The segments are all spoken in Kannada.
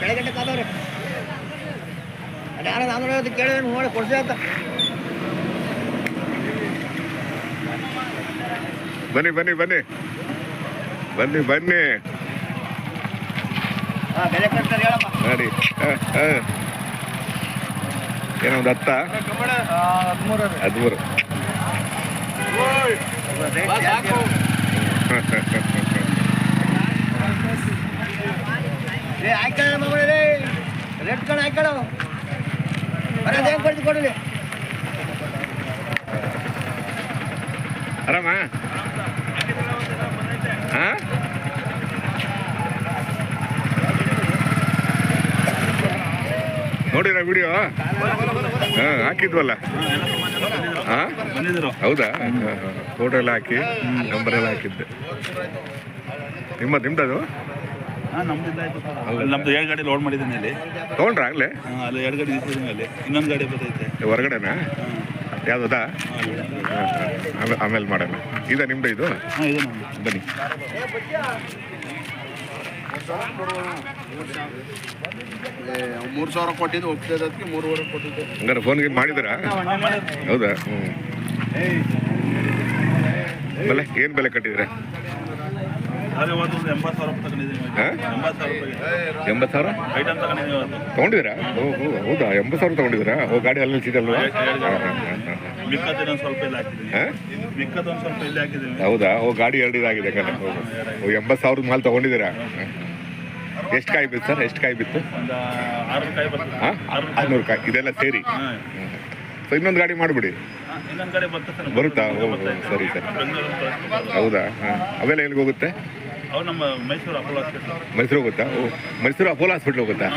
ಬೆಳಗ್ಗೆ ಕಾದವ್ರಿ ಯಾರು 450 ಕೇಳಿ ನೋಡಿ ಕೊಡ್ಸಿ ಅಂತ. ಬನ್ನಿ ಬನ್ನಿ ಬನ್ನಿ ಬನ್ನಿ ಬನ್ನಿ ಬೆಲೆ ಕಟ್ತಾರೆ ಹೇಳಮ್ಮ ನೋಡಿ. ಏನೋ ಒಂದು 10 13 ಆಯ್ಕೊಳ್ಳ ಮಗಳೇ ರೇಟ್ ಕಣ ಆಯ್ಕೊಳ್ಳ ಬರೋದು ಹೆಂಗೆ ಕೊಡ್ತೀವಿ ಕೊಡಲಿ. ಆರಾಮ ಹಾಂ ನೋಡಿರ ವಿಡಿಯೋ ಹಾಂ ಹಾಕಿದ್ವಲ್ಲ ಹಾಂ ಹೌದಾ ಫೋಟೋ ಎಲ್ಲ ಹಾಕಿ ನಂಬರ್ ಎಲ್ಲ ಹಾಕಿದ್ದೆ. ನಿಮ್ಮದು ನಮ್ದು 2 ಗಾಡಿ ಲೋಡ್ ಮಾಡಿದ್ದೀನಿ ಅಲ್ಲಿ. ತೊಗೊಂಡ್ರ ಆಗಲೇ? ಅಲ್ಲಿ 2 ಗಾಡಿ ನಿಲ್ಸಿದ್ದೀನಿ ಅಲ್ಲಿ. ಇನ್ನೊಂದು ಗಾಡಿ ಬರ್ತೈತೆ ಹೊರಗಡೆನಾ? ಯಾವುದಾ? ಆಮೇಲೆ ಮಾಡೋಣ. ಇದೆ ನಿಮ್ದು ಇದು? ಹಾಂ ಇದೆ ನಮ್ಮದು. ಬನ್ನಿ. $3,000 ಕೊಟ್ಟಿದ್ದು ಒಪ್ಪಿದ್ದಕ್ಕೆ 3,500 ಕೊಟ್ಟಿದ್ದೆ. ಹಂಗಾರೆ ಫೋನ್ಗೆ ಮಾಡಿದ್ದೀರಾ? ಹೌದಾ? ಹ್ಞೂ. ಬೆಲೆ ಏನು ಬೆಲೆ ಕಟ್ಟಿದ್ರೆ? ಅದೇ ಒಂದು 80,000 ರೂಪಾಯಿ ತಗೊಂಡಿದ್ದೀನಿ. 80,000 ಐಟಮ್ ತಗೊಂಡಿದ್ದೀನಿ ಇವತ್ತು. ತೊಗೊಂಡಿದ್ದೀರಾ? ಓಹೋ ಹೌದಾ, 80,000 ತೊಗೊಂಡಿದ್ದೀರಾ? ಓ ಗಾಡಿ ಅಲ್ಲಿ ಸಿಗಲ್ವಾ? ಮಿಕ್ಕದೊಂದು ಸ್ವಲ್ಪ ಇಲ್ಲಿ ಹಾಕಿದ್ದೀನಿ. ಮಿಕ್ಕದೊಂದು ಸ್ವಲ್ಪ ಇಲ್ಲಿ ಹಾಕಿದ್ದೀನಿ. ಹೌದಾ? ಓ ಗಾಡಿ 2 ಇದಾಗಿದೆ ಕಣ. ಓ 80,000 ಮಾಲ್ ತೊಗೊಂಡಿದ್ದೀರಾ? ಎಷ್ಟು ಕಾಯಿ ಬಿತ್ತು ಸರ್? ಎಷ್ಟು ಕಾಯಿ ಬಿತ್ತು? ಒಂದು 600 ಕಾಯಿ ಬರ್ತದೆ. ಹಾಂ 600 ಕಾಯಿ ಇದೆಲ್ಲ ಸೇರಿ. ಸೊ ಇನ್ನೊಂದು ಗಾಡಿ ಮಾಡಿಬಿಡಿ. ಇನ್ನೊಂದು ಗಾಡಿ ಬರ್ತದೆ. ಬರುತ್ತಾ? ಓ ಸರಿ ಸರಿ. ಹೌದಾ? ಹಾಂ ಅವೆಲ್ಲ ಎಲ್ಲಿಗೆ ಹೋಗುತ್ತೆ? ಅವು ನಮ್ಮ ಮೈಸೂರು ಅಪೋಲೋ ಹಾಸ್ಪಿಟಲ್. ಮೈಸೂರು ಹೋಗುತ್ತಾ? ಓ ಮೈಸೂರು ಅಪೋಲೋ ಹಾಸ್ಪಿಟ್ಲ್ ಹೋಗುತ್ತಾ?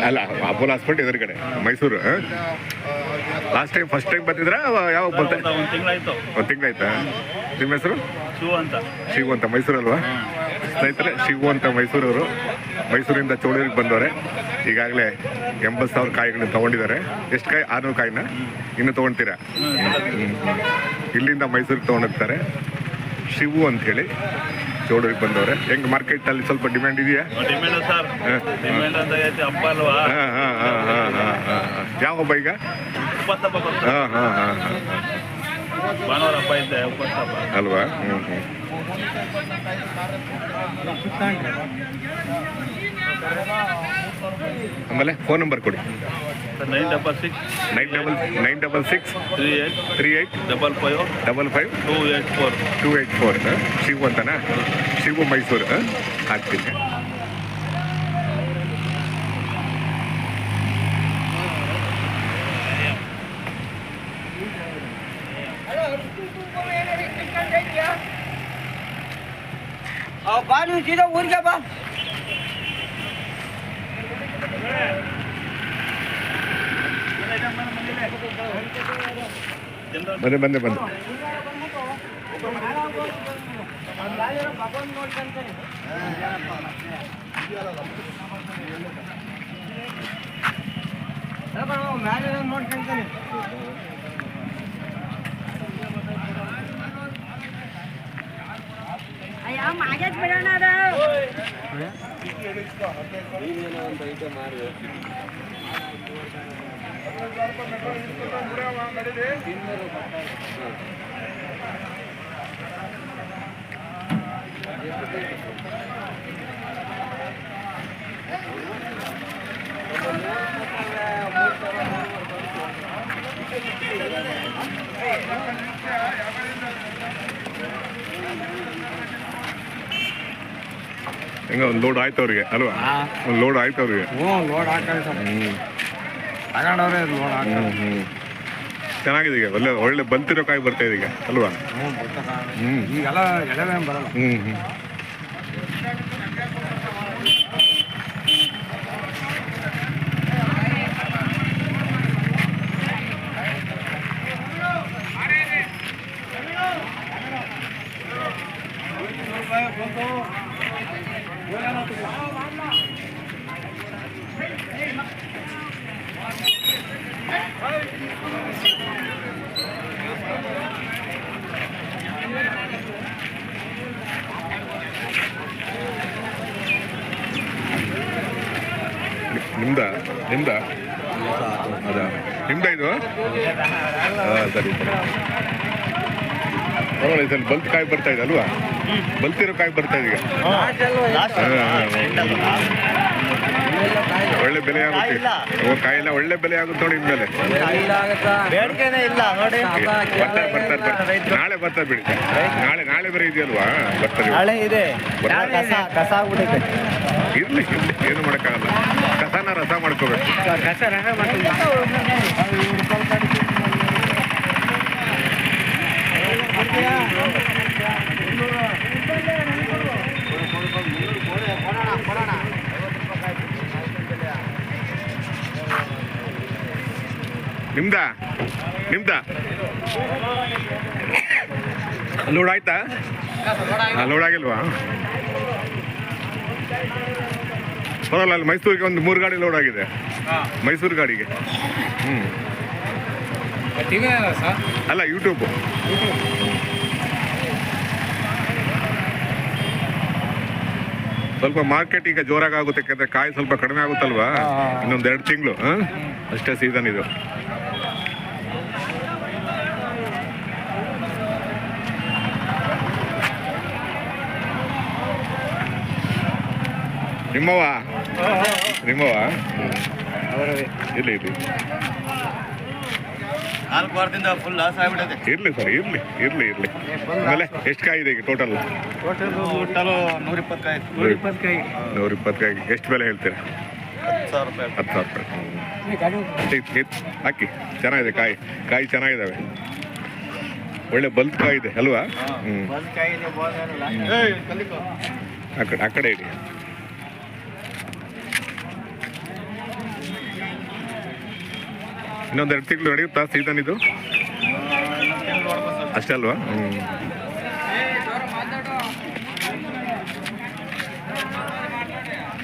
ಅಲ್ಲ ಅಪೋಲೋ ಹಾಸ್ಪಿಟಲ್ ಎದುರುಗಡೆ Mysuru. Last time first time ಬರ್ತಿದ್ರಾ? ಯಾವಾಗ ಬರ್ತಾ? ಒಂದು ತಿಂಗಳಾಯ್ತು. ಒಂದು ತಿಂಗಳಾಯ್ತಾ? ನಿಮ್ಮ ಹೆಸರು? ಶಿವ ಅಂತ. ಶಿವು ಅಂತ ಮೈಸೂರಲ್ವಾ? ಸ್ನೇಹಿತರೆ ಶಿವು ಅಂತ ಮೈಸೂರವರು. ಮೈಸೂರಿಂದ ಚೋಳೂರಿಗೆ ಬಂದವರೆ. ಈಗಾಗಲೇ 80,000 ಕಾಯಿಗಳನ್ನ ತೊಗೊಂಡಿದ್ದಾರೆ. ಎಷ್ಟು ಕಾಯಿ? 600 ಕಾಯಿನ ಇನ್ನು ತೊಗೊಳ್ತೀರಾ? ಇಲ್ಲಿಂದ ಮೈಸೂರಿಗೆ ತೊಗೊಂಡಿರ್ತಾರೆ. ಶಿವು ಅಂತ ಹೇಳಿ ಚೋಳೂರಿಗೆ ಬಂದವ್ರೆ. ಹೆಂಗೆ ಮಾರ್ಕೆಟಲ್ಲಿ ಸ್ವಲ್ಪ ಡಿಮ್ಯಾಂಡ್ ಇದೆಯಾ? Demand sir. ಡಿಮ್ಯಾಂಡ್ ಅಂತ ಐತೆ. ಹಬ್ಬ ಅಲ್ವಾ? ಯಾವ ಹಬ್ಬ ಈಗ? ಉಪವಾಸ ಹಬ್ಬ ಬರ್ತದೆ. ಭಾನುವಾರ ಹಬ್ಬ ಐತೆ, ಉಪವಾಸ ಹಬ್ಬ ಅಲ್ವಾ? ಆಮೇಲೆ ಫೋನ್ ನಂಬರ್ ಕೊಡಿ. 966 38 55 284 ಶಿವು ಅಂತನಾ? ಶಿವು ಮೈಸೂರು ಹಾಕ್ತೀನಿ. ಬಾ ನೀವು ಸೀದಾ ಊರಿಗೆ ಬಾ. ಬಂದೆ ಬಂದೆ ಬಂದೆ. ನೋಡ್ಕೊಂತಾನೆ. ಅಯ್ಯ ಮಾಗೇಜ್ ಬಿಡೋಣ ಅದ ಹೆಂಗ ಒಂದು ಲೋಡ್ ಆಯ್ತು ಅವ್ರಿಗೆ ಅಲ್ವಾ? ಒಂದು ಲೋಡ್ ಆಯ್ತು ಅವ್ರಿಗೆ. ಲೋಡ್ ಹಾಕವ್ರೆ ಲೋಡ್ ಹಾಕ. ಚೆನ್ನಾಗಿದೆ ಈಗ. ಒಳ್ಳೆ ಬಂತಿರೋ ಕಾಯಿ ಬರ್ತಾ ಇದೆ ಈಗ ಅಲ್ವಾ? ಈಗೆಲ್ಲ ಎಳೆ ಬರಲ್ಲ. ನಿಮ್ದ ಅದಾ ನಿಮ್ದ ಇದು ಸರಿ ಪರವಾಗಿಲ್ಲ ಸರ್ ಬಲ್ತ್ ಕಾಯಿ ಬರ್ತಾ ಇದೆ ಅಲ್ವಾ ಬಲ್ತಿರೋ ಕಾಯಿ ಬರ್ತಾ ಇದೆ ಈಗ ಒಳ್ಳೆ ಬೆಲೆ ಆಗುತ್ತೆ ಕಾಯಿ ಎಲ್ಲ ಒಳ್ಳೆ ಬೆಲೆ ಆಗುತ್ತೆ ನೋಡಿ ಇನ್ಮೇಲೆ ಬೇಡಿಕೆನೇ ಇಲ್ಲ ನೋಡಿ. ಬರ್ತಾರೆ ನಾಳೆ ಬರ್ತಾರೆ ಬಿಡಿ ನಾಳೆ ಬೇರೆ ಇದೆಯಲ್ವಾ ಬರ್ತಾರೆ ನಾಳೆ ಇದೆ ಕಸ ಆಗ್ಬಿಟ್ಟೈತೆ. ಇರ್ಲಿ ಏನು ಮಾಡೋಕ್ಕಾಗಲ್ಲ ಕಸನ ರಸ ಮಾಡ್ಕೋಬೇಕು ನಿಮ್ದ ಲೋಡ್ ಆಯ್ತಾ ಲೋಡ್ ಆಗಿಲ್ವಾ ಬರೋಲ್ಲ ಅಲ್ಲಿ ಮೈಸೂರಿಗೆ ಒಂದು 3 ಗಾಡಿ ಲೋಡ್ ಆಗಿದೆ ಮೈಸೂರು ಗಾಡಿಗೆ ಅಲ್ಲ ಯೂಟ್ಯೂಬ್ ಸ್ವಲ್ಪ ಮಾರ್ಕೆಟ್ ಈಗ ಜೋರಾಗಿ ಆಗುತ್ತೆ ಯಾಕಂದ್ರೆ ಕಾಯಿ ಸ್ವಲ್ಪ ಕಡಿಮೆ ಆಗುತ್ತಲ್ವಾ ಇನ್ನೊಂದು 2 ತಿಂಗಳು ಅಷ್ಟೇ ಸೀಸನ್ ಇದು ನಿಮ್ಮವ ಇರ್ಲಿ 4 ವಾರದಿಂದ ಫುಲ್ ಲಾಸ್ ಆಗ್ಬಿಟ್ಟೈತೆ. ಇರ್ಲಿ ಸರ್ ಇರ್ಲಿ ಆಮೇಲೆ ಎಷ್ಟು ಕಾಯಿ ಇದೆ ಈಗ ಟೋಟಲ್ 120 ಕಾಯಿ 120 ಕಾಯಿ ಎಷ್ಟು ಬೆಲೆ ಹೇಳ್ತೀರಾ 10,000 ರೂಪಾಯಿ 10,000 ರೂಪಾಯಿ ಹಾಕಿ ಚೆನ್ನಾಗಿದೆ ಕಾಯಿ ಚೆನ್ನಾಗಿದ್ದಾವೆ ಒಳ್ಳೆ ಬಲ್ತ್ ಕಾಯಿ ಇದೆ ಅಲ್ವಾ ಆ ಕಡೆ ಇಡಿ ಇನ್ನೊಂದು 2 ತಿಂಗಳು ನಡೆಯುತ್ತಾ ಸೀಸನ್ ಇದು ಅಷ್ಟೇ ಅಲ್ವಾ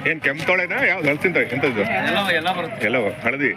ಏನು ಕೆಂಪು ತೊಳೆನಾ ಯಾವ್ದು ಹಲಸಿನ ಎಂಥದ್ದು ಎಲ್ಲ ಬರುತ್ತೆ ಎಲ್ಲ ಹಳದಿ